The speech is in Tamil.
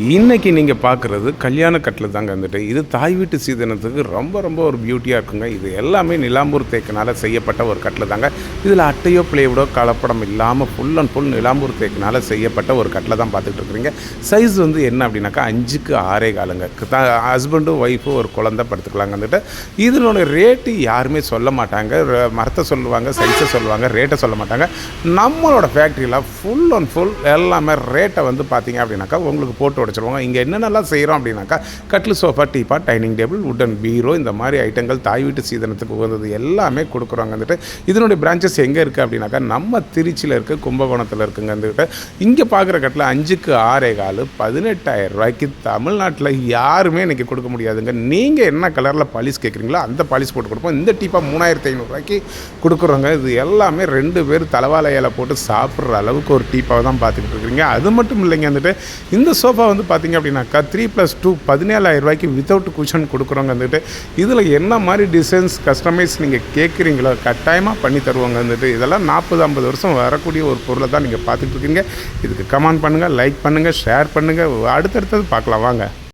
இன்னைக்கு நீங்க பார்க்குறது கல்யாண கட்டில் தாங்க வந்துட்டு. இது தாய் வீட்டு சீதனத்துக்கு ரொம்ப ஒரு பியூட்டியா இருக்குங்க. இது எல்லாமே நிலாம்பூர் தேக்குனால செய்யப்பட்ட ஒரு கட்டில் தாங்க. இதில் அட்டையோ, பிளைவுடோ கலப்படம் இல்லாம ஃபுல் அண்ட் ஃபுல் நிலாம்பூர் தேக்குனால செய்யப்பட்ட ஒரு கட்டில தான் பார்த்துட்டு இருக்கிறீங்க. சைஸ் வந்து என்ன அப்படின்னாக்கா 5க்கு 6.25ங்க. ஹஸ்பண்டும், ஒய்ஃபும் ஒரு குழந்தை படுத்துக்கலாங்க வந்துட்டு. இதனோட ரேட்டு யாருமே சொல்ல மாட்டாங்க. மரத்தை சொல்லுவாங்க, சைஸை சொல்லுவாங்க, ரேட்டை சொல்ல மாட்டாங்க. நம்மளோட ஃபேக்ட்ரியில் ஃபுல் அண்ட் ஃபுல் எல்லாமே ரேட்டை வந்து பார்த்தீங்க அப்படின்னாக்கா உங்களுக்கு போட்டு உடச்சிருவாங்க. இங்கே என்னென்னலாம் செய்கிறோம் அப்படின்னாக்கா கட்டில், sofa, teapot, dining table, wooden பீரோ, இந்த மாதிரி ஐட்டங்கள் தாய் வீட்டு சீதனத்துக்கு உகந்தது எல்லாமே கொடுக்குறோங்க வந்துட்டு. இதனுடைய பிரான்ச்சஸ் எங்கே இருக்குது அப்படின்னாக்கா நம்ம திருச்சியில் இருக்குது, கும்பகோணத்தில் இருக்குங்க வந்துட்டு. இங்கே பார்க்குற கட்டில் 5க்கு 6.25 18,000 ரூபாய்க்கு தமிழ்நாட்டில் யாருமே இன்றைக்கி கொடுக்க முடியாதுங்க. நீங்கள் என்ன கலரில் பாலிஷ் கேட்குறீங்களோ அந்த பாலிஷ் போட்டு கொடுப்போம். இந்த டீப்பா 3,500 ரூபாய்க்கு கொடுக்குறோங்க. இது எல்லாமே 2 பேர் தலைவாழையில போட்டு சாப்பிட்ற அளவுக்கு ஒரு டீப்பாவை தான் பார்த்துக்கிட்டு இருக்கிறீங்க. அது மட்டும் இல்லைங்க வந்துட்டு. இந்த சோஃபா வந்து பார்த்தீங்க அப்படின்னாக்கா 3+2 17,000 ரூபாய்க்கு வித்தவுட் குஷன் கொடுக்குறோங்க வந்துட்டு. இதில் என்ன மாதிரி டிசைன்ஸ் கஸ்டமைஸ் நீங்கள் கேட்குறீங்களோ கட்டாயமாக பண்ணி தருவாங்க வந்துட்டு. இதெல்லாம் 40-50 வருஷம் வரக்கூடிய ஒரு பொருளை தான் நீங்கள் பார்த்துட்டு இருக்கீங்க. இதுக்கு கமெண்ட் பண்ணுங்கள், லைக் பண்ணுங்கள், ஷேர் பண்ணுங்கள். அடுத்தடுத்தது பார்க்கலாம் வாங்க.